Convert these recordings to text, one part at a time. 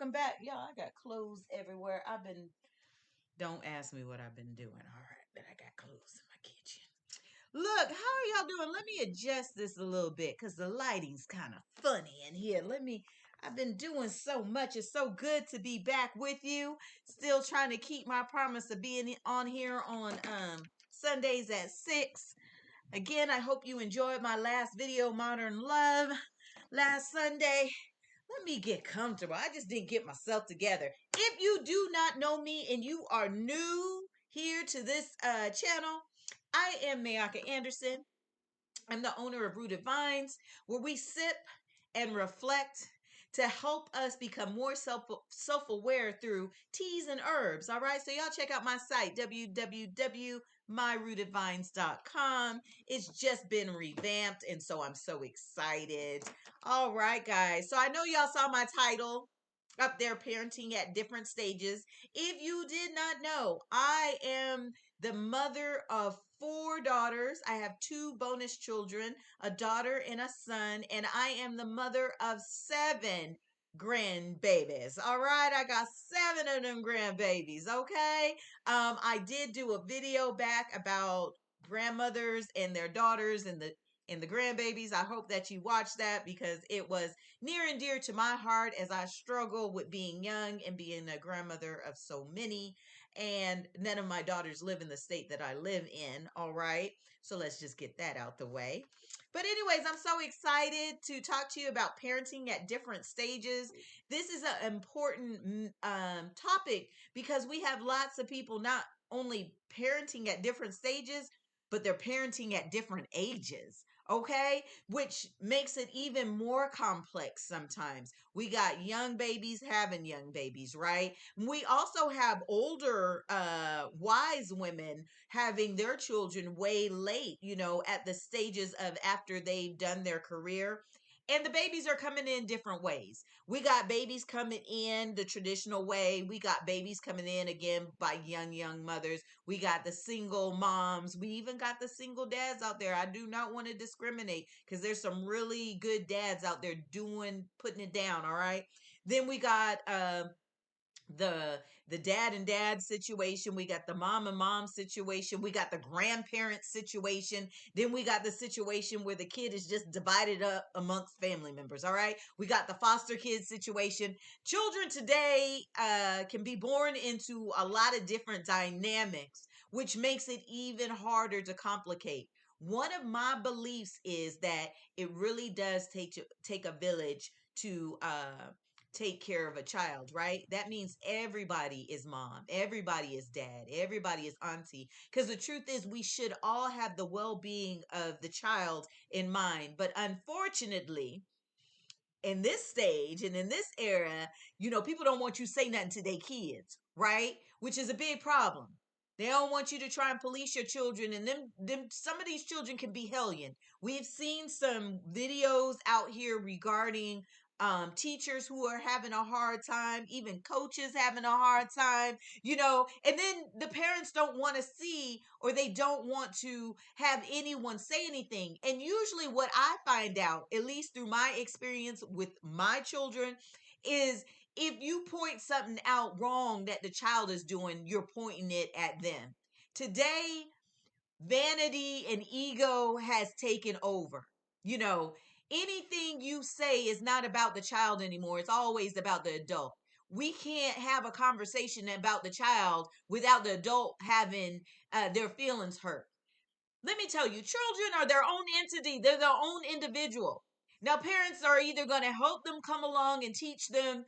welcome back. Y'all, I got clothes everywhere. Don't ask me what I've been doing. All right, but I got clothes in my kitchen. Look, how are y'all doing? Let me adjust this a little bit because the lighting's kind of funny in here. I've been doing so much. It's so good to be back with you. Still trying to keep my promise of being on here on Sundays at 6. Again, I hope you enjoyed my last video, Modern Love, last Sunday. Let me get comfortable. I just didn't get myself together. If you do not know me and you are new here to this channel, I am Mayaka Anderson. I'm the owner of Rooted Vines, where we sip and reflect to help us become more self-aware through teas and herbs. All right, so y'all check out my site, www.myrootedvines.com. It's just been revamped, and so I'm so excited. All right, guys, so I know y'all saw my title up there, Parenting at Different Stages. If you did not know, I am the mother of 4 daughters. I have 2 bonus children, a daughter and a son, and I am the mother of 7 grandbabies. All right, I got 7 of them grandbabies. Okay, I did do a video back about grandmothers and their daughters and the grandbabies. I hope that you watched that because it was near and dear to my heart as I struggle with being young and being a grandmother of so many. And none of my daughters live in the state that I live in. All right. So let's just get that out the way. But, anyways, I'm so excited to talk to you about parenting at different stages. This is an important topic because we have lots of people not only parenting at different stages, but they're parenting at different ages. Okay, which makes it even more complex sometimes. We got young babies having young babies, right? We also have older wise women having their children way late, at the stages of after they've done their career. And the babies are coming in different ways. We got babies coming in the traditional way. We got babies coming in again by young mothers. We got the single moms. We even got the single dads out there. I do not want to discriminate because there's some really good dads out there putting it down. All right. Then we got the the dad and dad situation. We got the mom and mom situation. We got the grandparent situation. Then we got the situation where the kid is just divided up amongst family members. All right, we got the foster kid situation. Children today can be born into a lot of different dynamics, which makes it even harder to complicate. One of my beliefs is that it really does take a village to take care of a child, right? That means everybody is mom, everybody is dad, everybody is auntie. Because the truth is, we should all have the well being of the child in mind. But unfortunately, in this stage and in this era, people don't want you to say nothing to their kids, right? Which is a big problem. They don't want you to try and police your children, and them some of these children can be hellion. We've seen some videos out here regarding teachers who are having a hard time, even coaches having a hard time, and then the parents don't want to see or they don't want to have anyone say anything. And usually, what I find out, at least through my experience with my children, is if you point something out wrong that the child is doing, you're pointing it at them. Today, vanity and ego has taken over. You know, anything you say is not about the child anymore. It's always about the adult. We can't have a conversation about the child without the adult having their feelings hurt. Let me tell you, children are their own entity. They're their own individual. Now, parents are either going to help them come along and teach them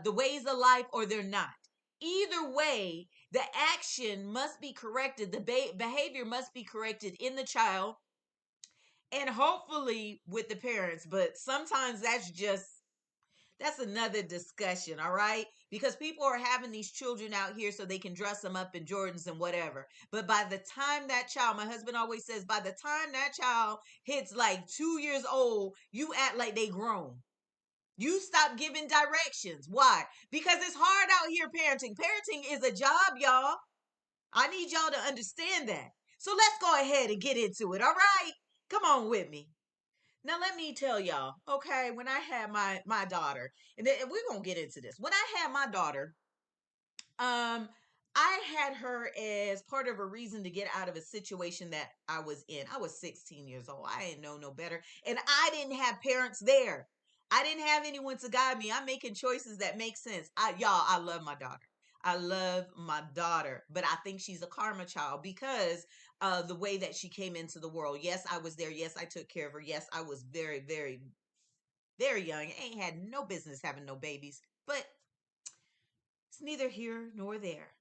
the ways of life, or they're not. Either way, the action must be corrected. The behavior must be corrected in the child and hopefully with the parents. But sometimes that's another discussion, all right? Because people are having these children out here so they can dress them up in Jordans and whatever. But by the time that child, my husband always says, by the time that child hits like 2 years old, you act like they grown. You stop giving directions. Why? Because it's hard out here parenting. Parenting is a job, y'all. I need y'all to understand that. So let's go ahead and get into it, all right? Come on with me. Now let me tell y'all, okay, when I had my daughter, and we're gonna get into this. When I had my daughter, um, I had her as part of a reason to get out of a situation that I was in. I was 16 years old. I didn't know no better. And I didn't have parents there. I didn't have anyone to guide me. I'm making choices that make sense. I love my daughter. I love my daughter, but I think she's a karma child because of the way that she came into the world. Yes, I was there. Yes, I took care of her. Yes, I was very, very, very young. Ain't had no business having no babies. But it's neither here nor there.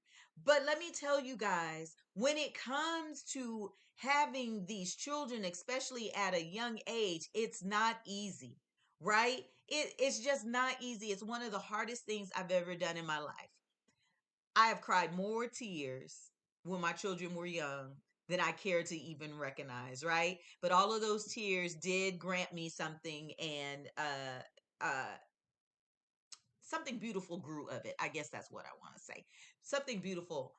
But let me tell you guys, when it comes to having these children, especially at a young age, it's not easy, right? It's just not easy. It's one of the hardest things I've ever done in my life. I have cried more tears when my children were young than I care to even recognize, right? But all of those tears did grant me something, and something beautiful grew of it. I guess that's what I want to say. Something beautiful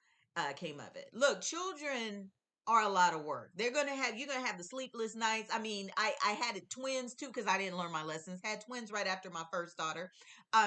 came of it. Look, children are a lot of work. You're gonna have the sleepless nights. I mean, I had it twins too because I didn't learn my lessons. Had twins right after my first daughter.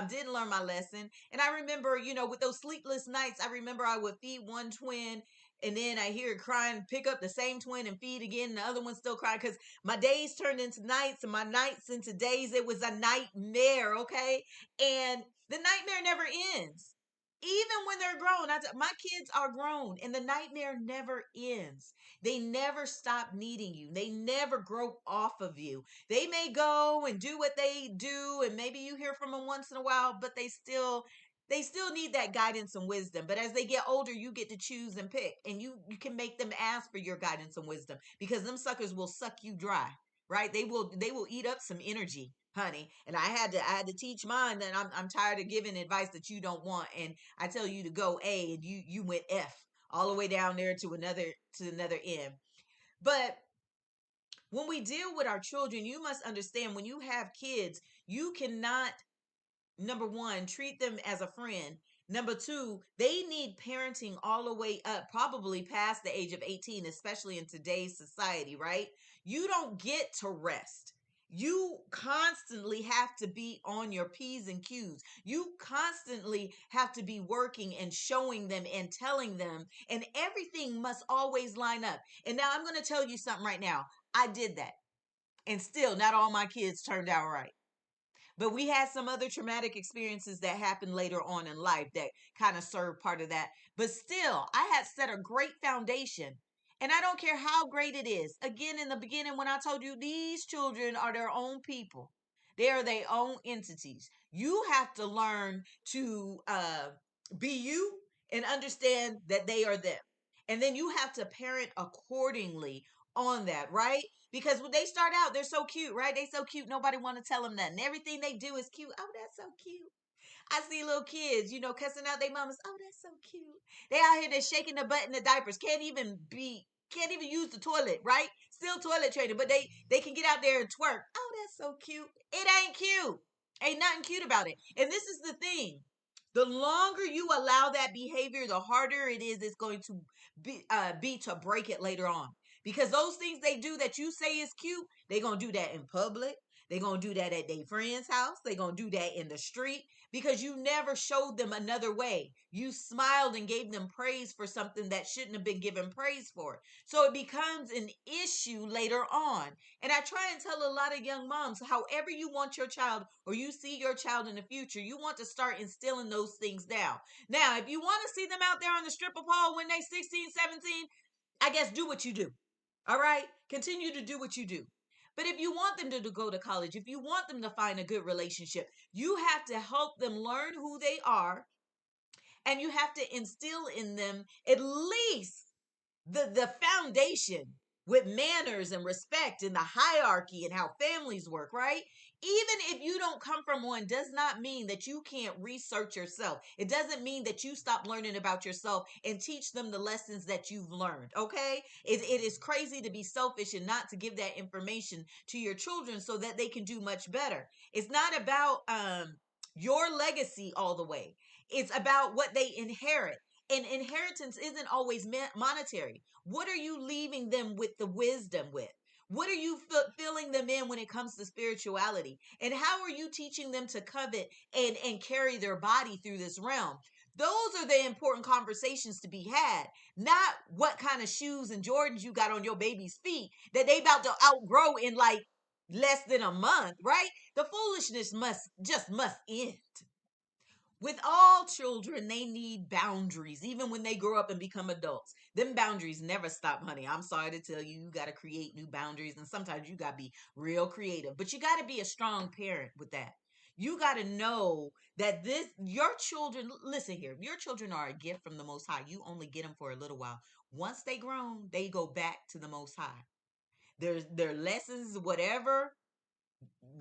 Didn't learn my lesson, and I remember, with those sleepless nights, I remember I would feed one twin. And then I hear it crying, pick up the same twin and feed again. And the other one's still crying because my days turned into nights and my nights into days. It was a nightmare, okay? And the nightmare never ends. Even when they're grown, my kids are grown and the nightmare never ends. They never stop needing you. They never grow off of you. They may go and do what they do, and maybe you hear from them once in a while, but they still need that guidance and wisdom. But as they get older, you get to choose and pick, and you can make them ask for your guidance and wisdom because them suckers will suck you dry, right? They will eat up some energy, honey. And I had to teach mine that I'm tired of giving advice that you don't want, and I tell you to go A and you went F all the way down there to another M. But when we deal with our children, you must understand, when you have kids, you cannot, number one, treat them as a friend. Number two, they need parenting all the way up, probably past the age of 18, especially in today's society, right? You don't get to rest. You constantly have to be on your P's and Q's. You constantly have to be working and showing them and telling them, and everything must always line up. And now I'm going to tell you something right now. I did that, and still not all my kids turned out right. But we had some other traumatic experiences that happened later on in life that kind of served part of that. But still, I had set a great foundation. And I don't care how great it is. Again, in the beginning, when I told you these children are their own people, they are their own entities. You have to learn to be you and understand that they are them. And then you have to parent accordingly on that, right? Because when they start out, they're so cute, right? They so cute, nobody want to tell them nothing. Everything they do is cute. Oh, that's so cute. I see little kids, cussing out their mamas. Oh, that's so cute. They out here, they're shaking the butt in the diapers. Can't even use the toilet, right? Still toilet training, but they can get out there and twerk. Oh, that's so cute. It ain't cute. Ain't nothing cute about it. And this is the thing. The longer you allow that behavior, the harder it is it's going to be to break it later on. Because those things they do that you say is cute, they're going to do that in public. They're going to do that at their friend's house. They're going to do that in the street because you never showed them another way. You smiled and gave them praise for something that shouldn't have been given praise for. So it becomes an issue later on. And I try and tell a lot of young moms, however you want your child or you see your child in the future, you want to start instilling those things down. Now, if you want to see them out there on the stripper pole when they 16, 17, I guess do what you do. All right? Continue to do what you do. But if you want them to go to college, if you want them to find a good relationship, you have to help them learn who they are, and you have to instill in them at least the foundation with manners and respect and the hierarchy and how families work, right? Even if you don't come from one, does not mean that you can't research yourself. It doesn't mean that you stop learning about yourself and teach them the lessons that you've learned, okay? It is crazy to be selfish and not to give that information to your children so that they can do much better. It's not about your legacy all the way. It's about what they inherit. And inheritance isn't always monetary. What are you leaving them with the wisdom with? What are you filling them in when it comes to spirituality? And how are you teaching them to covet and carry their body through this realm? Those are the important conversations to be had, not what kind of shoes and Jordans you got on your baby's feet that they about to outgrow in like less than a month, right? The foolishness must end. With all children, they need boundaries, even when they grow up and become adults. Them boundaries never stop, honey. I'm sorry to tell you, you got to create new boundaries, and sometimes you got to be real creative, but you got to be a strong parent with that. You got to know that your children, listen here, your children are a gift from the Most High. You only get them for a little while. Once they grown, they go back to the Most High. Their lessons, whatever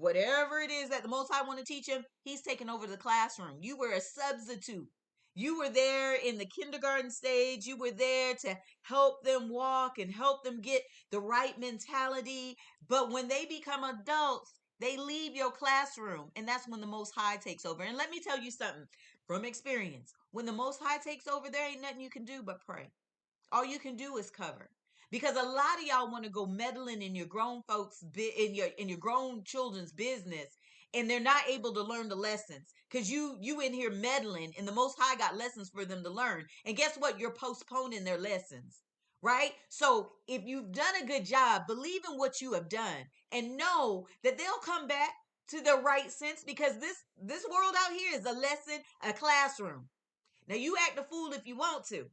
it is that the Most High want to teach him, he's taking over the classroom. You were a substitute. You were there in the kindergarten stage. You were there to help them walk and help them get the right mentality. But when they become adults, they leave your classroom. And that's when the Most High takes over. And let me tell you something from experience. When the Most High takes over, there ain't nothing you can do but pray. All you can do is cover. Because a lot of y'all want to go meddling in your grown folks in your grown children's business, and they're not able to learn the lessons because you in here meddling, and the Most High got lessons for them to learn. And guess what? You're postponing their lessons, right? So if you've done a good job, believe in what you have done and know that they'll come back to the right sense, because this world out here is a lesson, a classroom. Now you act a fool if you want to,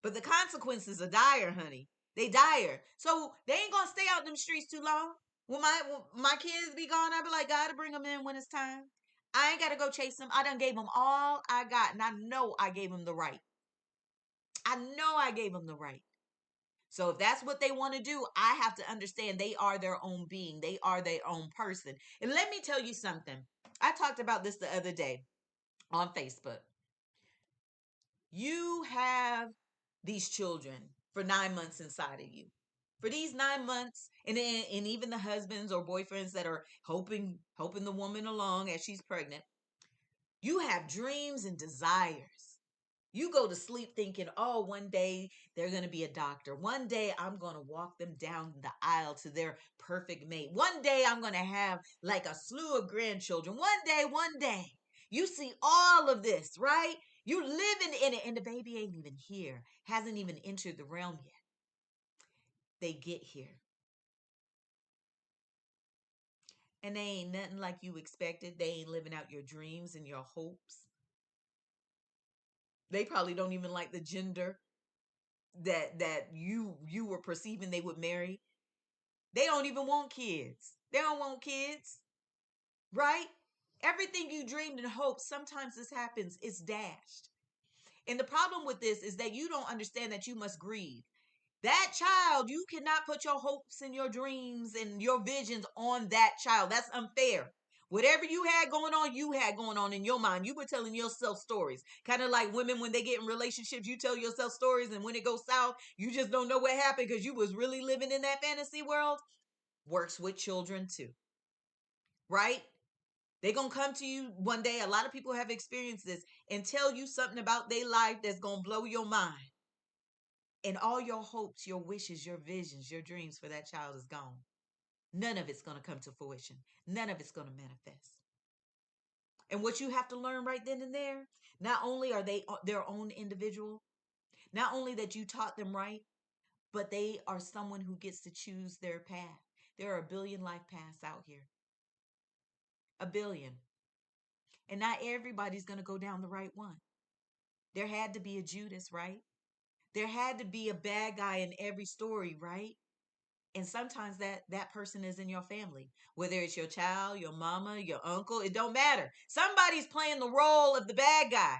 but the consequences are dire, honey. They dire. So they ain't gonna stay out them streets too long. When my kids be gone, I be like, gotta bring them in when it's time. I ain't gotta go chase them. I done gave them all I got, and I know I gave them the right. I know I gave them the right. So if that's what they want to do, I have to understand they are their own being. They are their own person. And let me tell you something. I talked about this the other day on Facebook. You have these children for 9 months inside of you. For these 9 months, and even the husbands or boyfriends that are helping the woman along as she's pregnant, you have dreams and desires. You go to sleep thinking, oh, one day they're going to be a doctor. One day I'm going to walk them down the aisle to their perfect mate. One day I'm going to have like a slew of grandchildren. One day. You see all of this, right? You living in it, and the baby ain't even here, hasn't even entered the realm yet. They get here, and they ain't nothing like you expected. They ain't living out your dreams and your hopes. They probably don't even like the gender that you were perceiving they would marry. They don't even want kids. They don't want kids, right? Everything you dreamed and hoped, sometimes this happens, it's dashed. And the problem with this is that you don't understand that you must grieve. That child, you cannot put your hopes and your dreams and your visions on that child. That's unfair. Whatever you had going on in your mind. You were telling yourself stories. Kind of like women when they get in relationships, you tell yourself stories, and when it goes south, you just don't know what happened because you was really living in that fantasy world. Works with children too, right? They're going to come to you one day. A lot of people have experienced this and tell you something about their life that's going to blow your mind. And all your hopes, your wishes, your visions, your dreams for that child is gone. None of it's going to come to fruition. None of it's going to manifest. And what you have to learn right then and there, not only are they their own individual, not only that you taught them right, but they are someone who gets to choose their path. There are a billion life paths out here. A billion. And not everybody's going to go down the right one. There had to be a Judas, right? There had to be a bad guy in every story, right? And sometimes that person is in your family, whether it's your child, your mama, your uncle, it don't matter. Somebody's playing the role of the bad guy,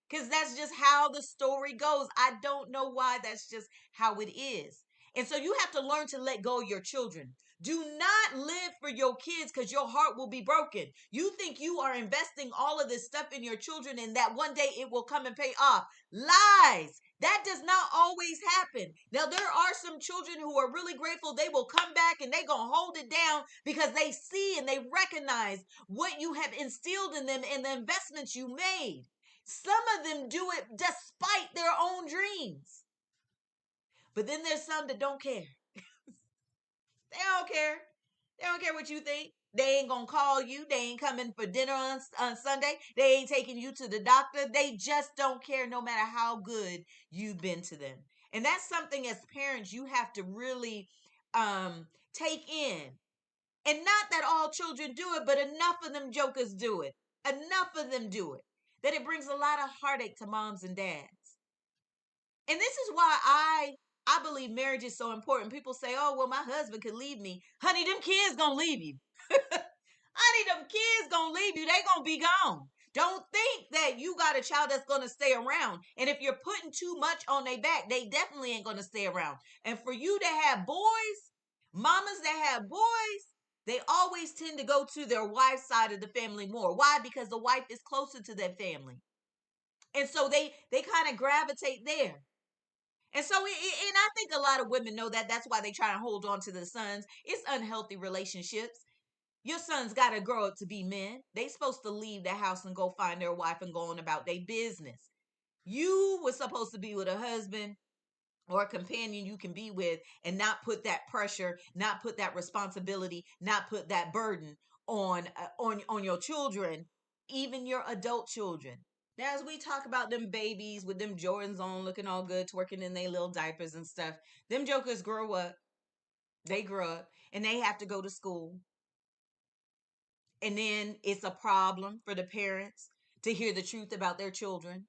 because that's just how the story goes. I don't know why, that's just how it is. And so you have to learn to let go of your children. Do not live for your kids, because your heart will be broken. You think you are investing all of this stuff in your children and that one day it will come and pay off. Lies. That does not always happen. Now, there are some children who are really grateful. They will come back and they're going to hold it down because they see and they recognize what you have instilled in them and the investments you made. Some of them do it despite their own dreams. But then there's some that don't care. They don't care. They don't care what you think. They ain't gonna call you. They ain't coming for dinner on Sunday. They ain't taking you to the doctor. They just don't care no matter how good you've been to them. And that's something as parents you have to really take in. And not that all children do it, but enough of them jokers do it. Enough of them do it. That it brings a lot of heartache to moms and dads. And this is why I believe marriage is so important. People say, "Oh, well, my husband could leave me." Honey, them kids gonna leave you. Honey, them kids gonna leave you. They gonna be gone. Don't think that you got a child that's gonna stay around. And if you're putting too much on their back, they definitely ain't gonna stay around. And for you to have boys, mamas that have boys, they always tend to go to their wife's side of the family more. Why? Because the wife is closer to their family. And so they kind of gravitate there. And so, and I think a lot of women know that. That's why they try and hold on to the sons. It's unhealthy relationships. Your sons got to grow up to be men. They supposed to leave the house and go find their wife and go on about their business. You were supposed to be with a husband or a companion you can be with and not put that pressure, not put that responsibility, not put that burden on your children, even your adult children. Now, as we talk about them babies with them Jordans on, looking all good, twerking in their little diapers and stuff, them jokers grow up. They grow up and they have to go to school. And then it's a problem for the parents to hear the truth about their children.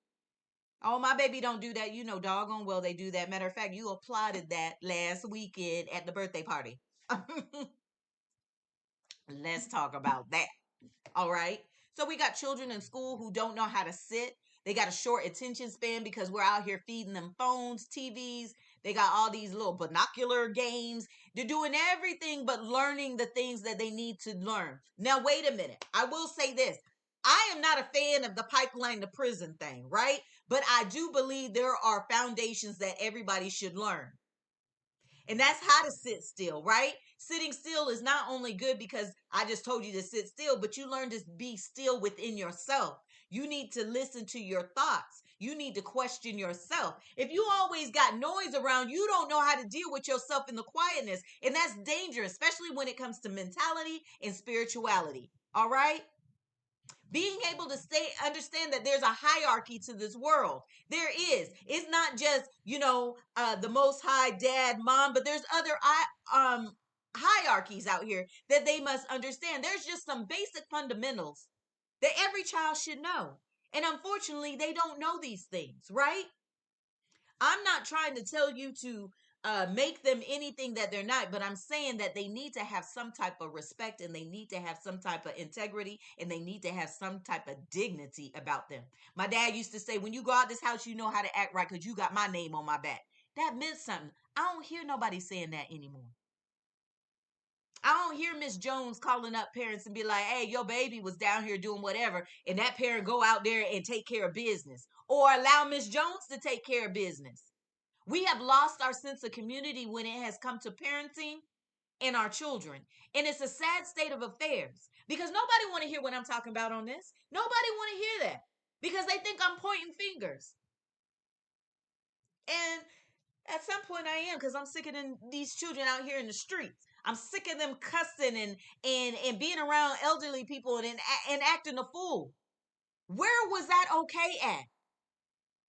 Oh, my baby don't do that. You know, doggone well they do that. Matter of fact, you applauded that last weekend at the birthday party. Let's talk about that. All right. So we got children in school who don't know how to sit. They got a short attention span because we're out here feeding them phones, TVs. They got all these little binocular games. They're doing everything but learning the things that they need to learn. Now, wait a minute. I will say this. I am not a fan of the pipeline to prison thing, right? But I do believe there are foundations that everybody should learn. And that's how to sit still, right? Sitting still is not only good because I just told you to sit still, but you learn to be still within yourself. You need to listen to your thoughts. You need to question yourself. If you always got noise around, you don't know how to deal with yourself in the quietness. And that's dangerous, especially when it comes to mentality and spirituality. All right? Being able to understand that there's a hierarchy to this world. There is. It's not just, the most high dad, mom, but there's other hierarchies out here that they must understand. There's just some basic fundamentals that every child should know. And unfortunately, they don't know these things, right? I'm not trying to tell you to make them anything that they're not, but I'm saying that they need to have some type of respect and they need to have some type of integrity and they need to have some type of dignity about them. My dad used to say, when you go out this house, you know how to act right because you got my name on my back. That meant something. I don't hear nobody saying that anymore. I don't hear Miss Jones calling up parents and be like, "Hey, your baby was down here doing whatever," and that parent go out there and take care of business or allow Miss Jones to take care of business. We have lost our sense of community when it has come to parenting and our children. And it's a sad state of affairs because nobody want to hear what I'm talking about on this. Nobody want to hear that because they think I'm pointing fingers. And at some point I am because I'm sick of these children out here in the streets. I'm sick of them cussing and being around elderly people and acting a fool. Where was that okay at?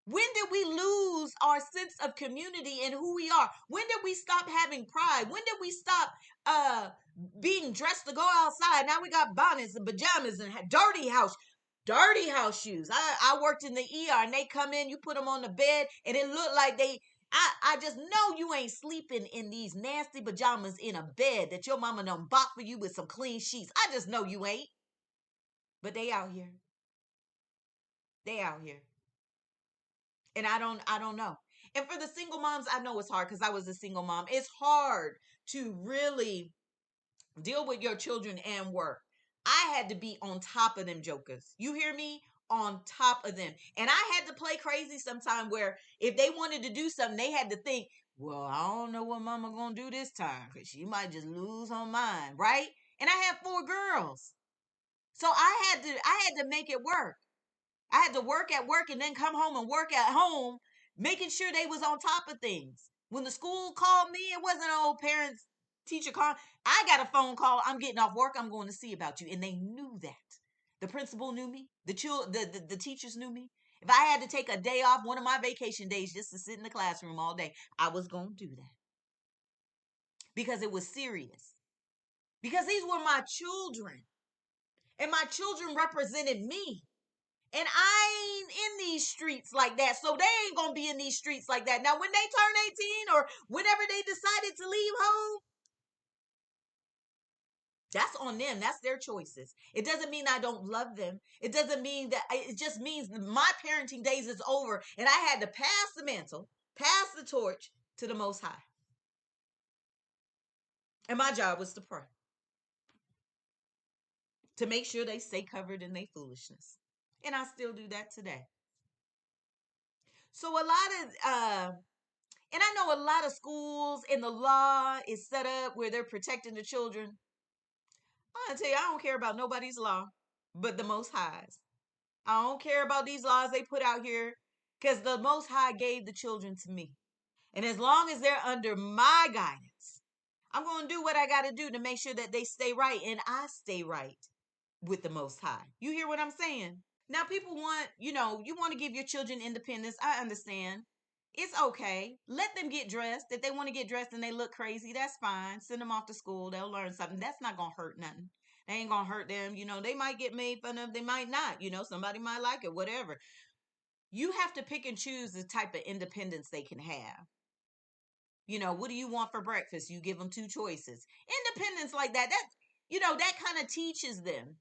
When did we lose our sense of community and who we are? When did we stop having pride? When did we stop being dressed to go outside? Now we got bonnets and pajamas and dirty house shoes. I worked in the ER and they come in, you put them on the bed and it looked like I just know you ain't sleeping in these nasty pajamas in a bed that your mama done bought for you with some clean sheets. I just know you ain't. But they out here. They out here. And I don't know. And for the single moms, I know it's hard because I was a single mom. It's hard to really deal with your children and work. I had to be on top of them jokers. You hear me? On top of them. And I had to play crazy sometime where if they wanted to do something, they had to think, well, I don't know what mama gonna do this time because she might just lose her mind, right? And I had 4 girls. So I had to make it work. I had to work at work and then come home and work at home, making sure they was on top of things. When the school called me, it wasn't old parents. Teacher call, I got a phone call. I'm getting off work. I'm going to see about you. And they knew that. The principal knew me. The teachers knew me. If I had to take a day off, one of my vacation days, just to sit in the classroom all day, I was going to do that because it was serious. Because these were my children, and my children represented me. And I ain't in these streets like that, so they ain't gonna be in these streets like that. Now, when they turn 18 or whenever they decided to leave home, that's on them. That's their choices. It doesn't mean I don't love them. It doesn't mean that, it just means my parenting days is over and I had to pass the mantle, pass the torch to the Most High. And my job was to pray, to make sure they stay covered in their foolishness. And I still do that today. So a lot of, and I know a lot of schools and the law is set up where they're protecting the children. I'm gonna tell you, I don't care about nobody's law but the Most High's. I don't care about these laws they put out here because the Most High gave the children to me. And as long as they're under my guidance, I'm going to do what I got to do to make sure that they stay right and I stay right with the Most High. You hear what I'm saying? Now, people want, you want to give your children independence. I understand. It's okay. Let them get dressed. If they want to get dressed and they look crazy, that's fine. Send them off to school. They'll learn something. That's not going to hurt nothing. They ain't going to hurt them. They might get made fun of. They might not. Somebody might like it, whatever. You have to pick and choose the type of independence they can have. What do you want for breakfast? You give them two choices. Independence like that kind of teaches them,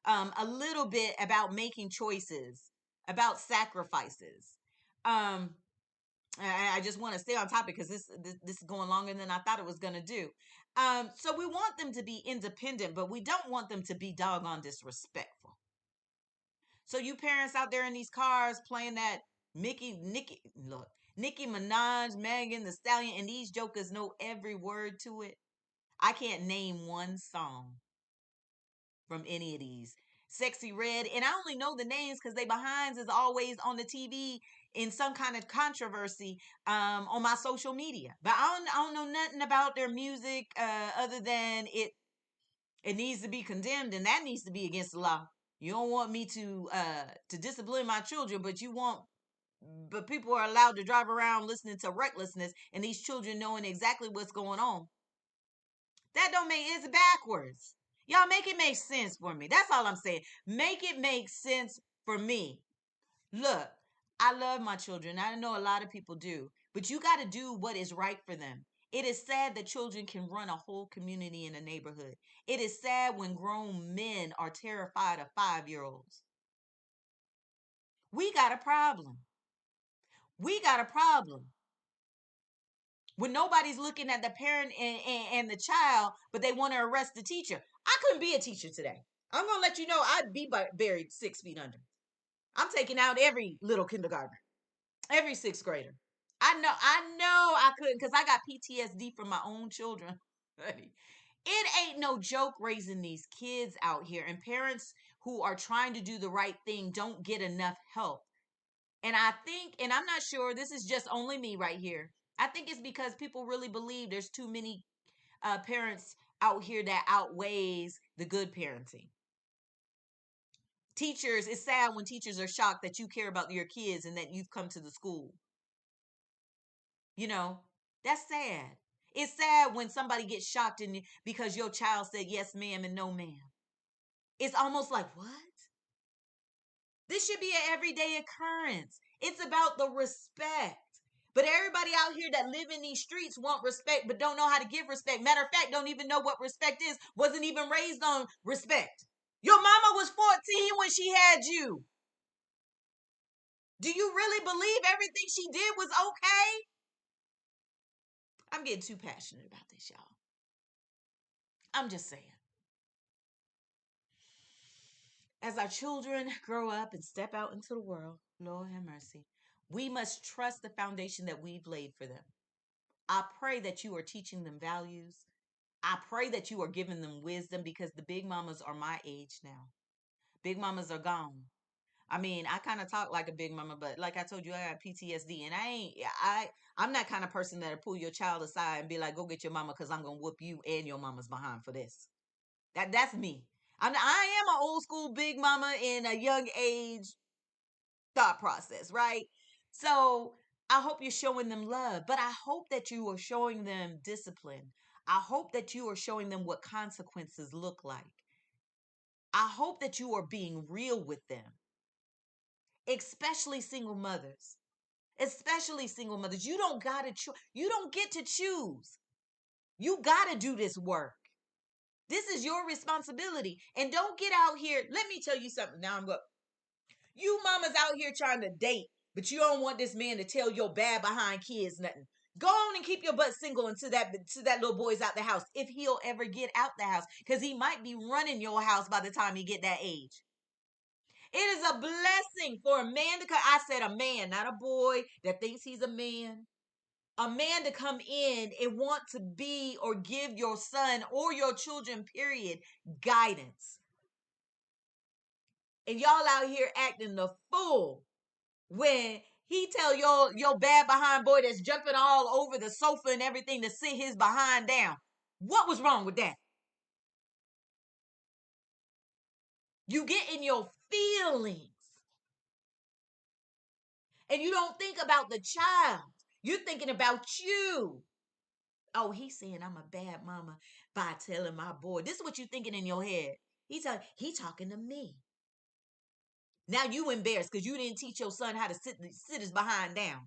a little bit about making choices, about sacrifices. Um, I just want to stay on topic because this is going longer than I thought it was going to do. So we want them to be independent, but we don't want them to be doggone disrespectful. So you parents out there in these cars playing that Nicki Minaj, Megan Thee Stallion, and these jokers know every word to it. I can't name one song from any of these. Sexy Red, and I only know the names because they behinds is always on the TV in some kind of controversy on my social media. But I don't know nothing about their music other than it needs to be condemned, and that needs to be against the law. You don't want me to discipline my children, but people are allowed to drive around listening to recklessness, and these children knowing exactly what's going on. That don't make it's backwards. Y'all make it make sense for me. That's all I'm saying. Make it make sense for me. Look, I love my children. I know a lot of people do, but you got to do what is right for them. It is sad that children can run a whole community in a neighborhood. It is sad when grown men are terrified of 5-year-olds. We got a problem. We got a problem. When nobody's looking at the parent and the child, but they want to arrest the teacher. I couldn't be a teacher today. I'm going to let you know I'd be buried 6 feet under. I'm taking out every little kindergartner, every sixth grader. I know I couldn't because I got PTSD from my own children. It ain't no joke raising these kids out here, and parents who are trying to do the right thing don't get enough help. And I think, and I'm not sure, this is just only me right here. I think it's because people really believe there's too many parents out here that outweighs the good parenting. Teachers, it's sad when teachers are shocked that you care about your kids and that you've come to the school. You know, that's sad. It's sad when somebody gets shocked because your child said yes, ma'am, and no, ma'am. It's almost like, what? This should be an everyday occurrence. It's about the respect. But everybody out here that live in these streets want respect, but don't know how to give respect. Matter of fact, don't even know what respect is. Wasn't even raised on respect. Your mama was 14 when she had you. Do you really believe everything she did was okay? I'm getting too passionate about this, y'all. I'm just saying. As our children grow up and step out into the world, Lord have mercy, we must trust the foundation that we've laid for them. I pray that you are teaching them values. I pray that you are giving them wisdom because the big mamas are my age now. Big mamas are gone. I mean, I kind of talk like a big mama, but like I told you, I got PTSD, and I'm that kind of person that'll pull your child aside and be like, "Go get your mama, because I'm gonna whoop you and your mama's behind for this." That's me. I am an old school big mama in a young age thought process, right? So I hope you're showing them love, but I hope that you are showing them discipline. I hope that you are showing them what consequences look like. I hope that you are being real with them, especially single mothers. Especially single mothers. You don't gotta you don't get to choose. You gotta do this work. This is your responsibility. And don't get out here. Let me tell you something. Now I'm going. You mamas out here trying to date, but you don't want this man to tell your bad behind kids nothing. Go on and keep your butt single until that little boy's out the house, if he'll ever get out the house, because he might be running your house by the time he get that age. It is a blessing for a man to come. I said a man, not a boy that thinks he's a man. A man to come in and want to be or give your son or your children, period, guidance. And y'all out here acting the fool when he tell your bad behind boy that's jumping all over the sofa and everything to sit his behind down. What was wrong with that? You get in your feelings and you don't think about the child. You're thinking about you. Oh, he's saying I'm a bad mama by telling my boy. This is what you're thinking in your head. He talking to me. Now you embarrassed because you didn't teach your son how to sit his behind down.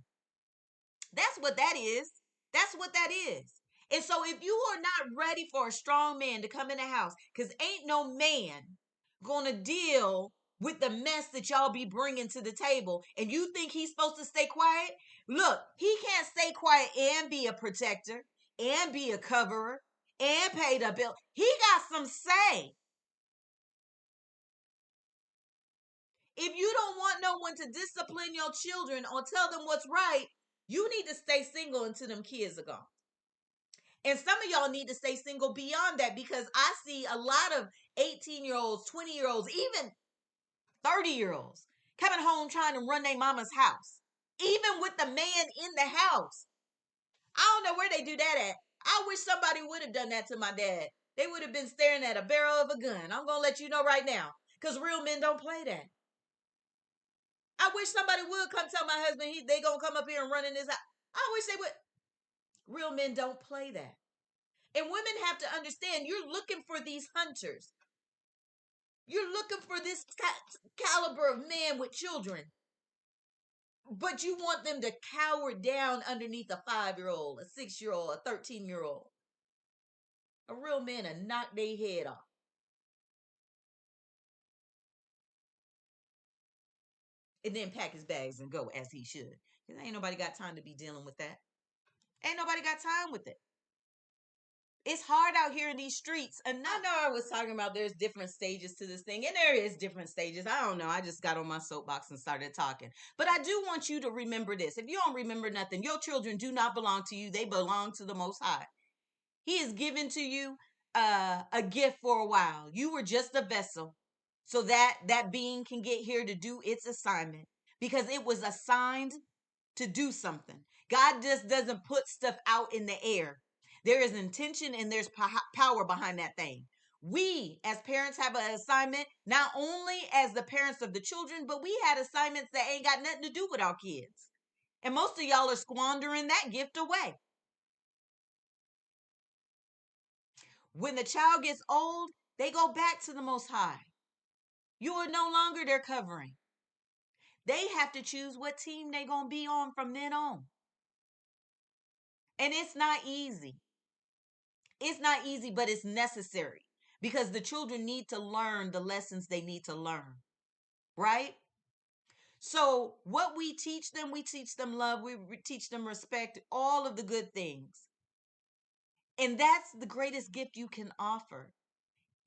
That's what that is. That's what that is. And so if you are not ready for a strong man to come in the house, because ain't no man gonna deal with the mess that y'all be bringing to the table, and you think he's supposed to stay quiet, look, he can't stay quiet and be a protector and be a coverer and pay the bill. He got some say. If you don't want no one to discipline your children or tell them what's right, you need to stay single until them kids are gone. And some of y'all need to stay single beyond that, because I see a lot of 18-year-olds, 20-year-olds, even 30-year-olds coming home trying to run their mama's house, even with the man in the house. I don't know where they do that at. I wish somebody would have done that to my dad. They would have been staring at a barrel of a gun. I'm going to let you know right now, because real men don't play that. I wish somebody would come tell my husband they going to come up here and run in his house. I wish they would. Real men don't play that. And women have to understand, you're looking for these hunters. You're looking for this caliber of man with children. But you want them to cower down underneath a 5-year-old, a 6-year-old, a 13-year-old. A real man to knock their head off. And then pack his bags and go as he should. Because ain't nobody got time to be dealing with that. Ain't nobody got time with it. It's hard out here in these streets. And I know I was talking about there's different stages to this thing, and there is different stages. I don't know. I just got on my soapbox and started talking. But I do want you to remember this. If you don't remember nothing, your children do not belong to you. They belong to the Most High. He is given to you a gift for a while. You were just a vessel so that being can get here to do its assignment, because it was assigned to do something. God just doesn't put stuff out in the air. There is intention and there's power behind that thing. We as parents have an assignment, not only as the parents of the children, but we had assignments that ain't got nothing to do with our kids. And most of y'all are squandering that gift away. When the child gets old, they go back to the Most High. You are no longer their covering. They have to choose what team they're going to be on from then on. And it's not easy. It's not easy, but it's necessary, because the children need to learn the lessons they need to learn, right? So what we teach them love, we teach them respect, all of the good things. And that's the greatest gift you can offer,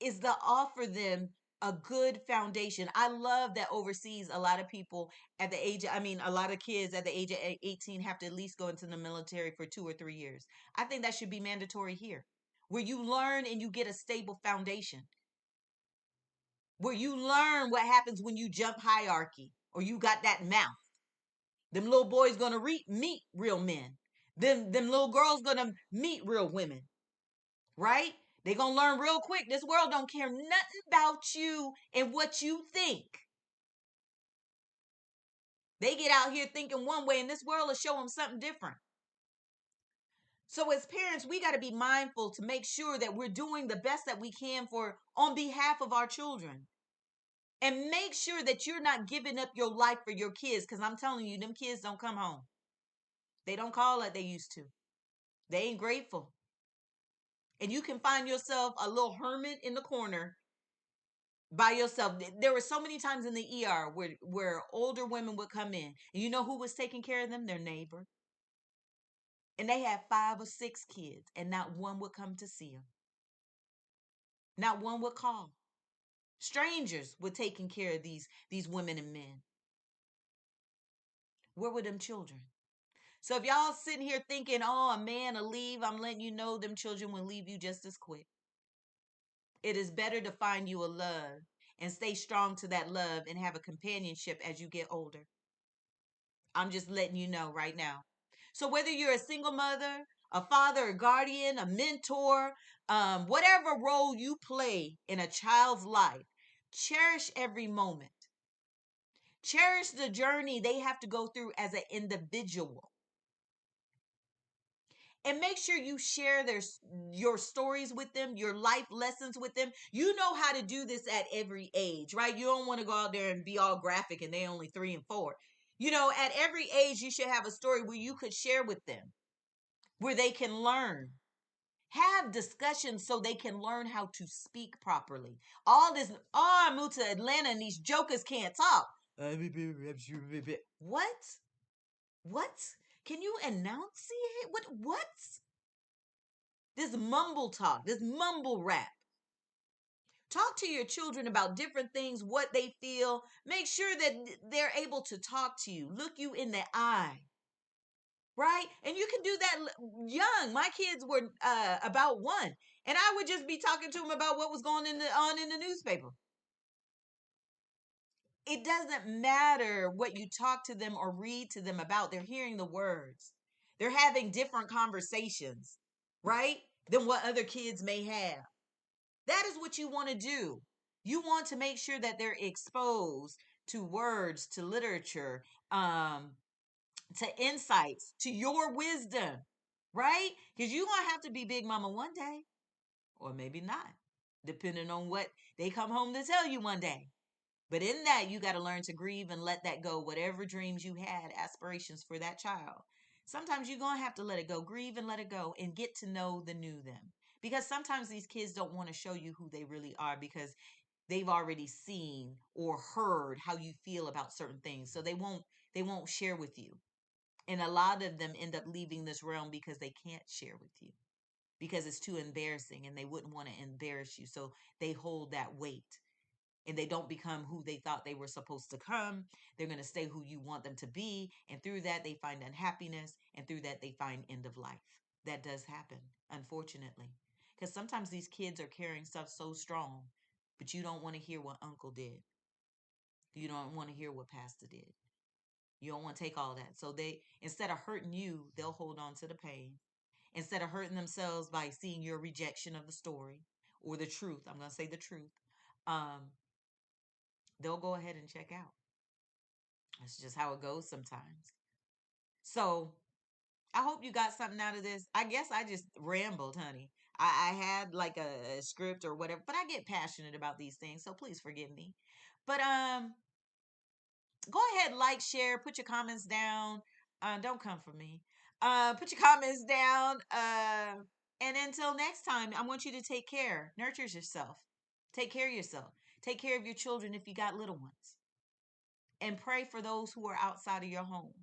is to offer them a good foundation. I love that overseas, a lot of people at the age, a lot of kids at the age of 18 have to at least go into the military for 2 or 3 years. I think that should be mandatory here, where you learn and you get a stable foundation. where you learn what happens when you jump hierarchy or you got that mouth. Them little boys gonna meet real men. Them little girls gonna meet real women, right? They gonna learn real quick. This world don't care nothing about you and what you think. They get out here thinking one way, and this world will show them something different. So as parents, we got to be mindful to make sure that we're doing the best that we can for on behalf of our children. And make sure that you're not giving up your life for your kids, because I'm telling you, them kids don't come home. They don't call like they used to. They ain't grateful. And you can find yourself a little hermit in the corner by yourself. There were so many times in the ER where older women would come in, and you know who was taking care of them? Their neighbor. And they had 5 or 6 kids, and not one would come to see them. Not one would call. Strangers were taking care of these women and men. Where were them children? So if y'all sitting here thinking, oh, a man will leave, I'm letting you know them children will leave you just as quick. It is better to find you a love and stay strong to that love and have a companionship as you get older. I'm just letting you know right now. So whether you're a single mother, a father, a guardian, a mentor, whatever role you play in a child's life, cherish every moment. Cherish the journey they have to go through as an individual. And make sure you share your stories with them, your life lessons with them. You know how to do this at every age, right? You don't want to go out there and be all graphic and they only 3 and 4. You know, at every age, you should have a story where you could share with them, where they can learn. Have discussions so they can learn how to speak properly. All this, oh, I moved to Atlanta and these jokers can't talk. What? What? Can you enunciate? What? This mumble talk, this mumble rap. Talk to your children about different things, what they feel. Make sure that they're able to talk to you, look you in the eye, right? And you can do that young. My kids were about 1, and I would just be talking to them about what was going on in the newspaper. It doesn't matter what you talk to them or read to them about. They're hearing the words. They're having different conversations, right? Than what other kids may have. That is what you want to do. You want to make sure that they're exposed to words, to literature, to insights, to your wisdom, right? Because you're going to have to be Big Mama one day, or maybe not, depending on what they come home to tell you one day. But in that, you got to learn to grieve and let that go. Whatever dreams you had, aspirations for that child. Sometimes you're going to have to let it go. Grieve and let it go and get to know the new them. Because sometimes these kids don't want to show you who they really are because they've already seen or heard how you feel about certain things. So they won't share with you. And a lot of them end up leaving this realm because they can't share with you because it's too embarrassing and they wouldn't want to embarrass you. So they hold that weight and they don't become who they thought they were supposed to come. They're going to stay who you want them to be. And through that, they find unhappiness. And through that, they find end of life. That does happen, unfortunately. Because sometimes these kids are carrying stuff so strong, but you don't want to hear what uncle did. You don't want to hear what pastor did. You don't want to take all that. So they, instead of hurting you, they'll hold on to the pain. Instead of hurting themselves by seeing your rejection of the story or the truth, I'm going to say the truth, they'll go ahead and check out. That's just how it goes sometimes. So I hope you got something out of this. I guess I just rambled, honey. I had like a script or whatever, but I get passionate about these things, so please forgive me. But go ahead, like, share, put your comments down. Don't come for me. Put your comments down. And until next time, I want you to take care. Nurture yourself. Take care of yourself. Take care of your children if you got little ones. And pray for those who are outside of your home.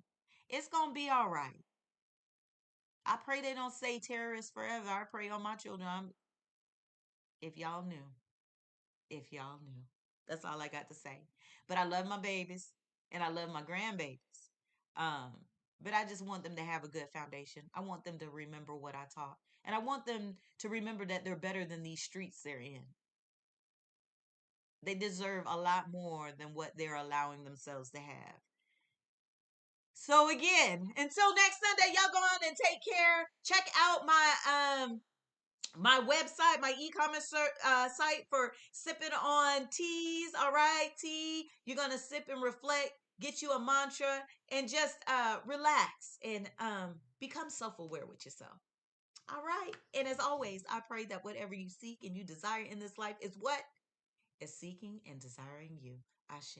It's going to be all right. I pray they don't say terrorists forever. I pray on my children. If y'all knew, if y'all knew. That's all I got to say. But I love my babies and I love my grandbabies. Um, but I just want them to have a good foundation. I want them to remember what I taught. And I want them to remember that they're better than these streets they're in. They deserve a lot more than what they're allowing themselves to have. So again, until next Sunday, y'all go on and take care. Check out my website, my e-commerce site for sipping on teas. All right, tea. You're gonna sip and reflect, get you a mantra, and just relax and become self-aware with yourself. All right. And as always, I pray that whatever you seek and you desire in this life is what is seeking and desiring you. Ashe.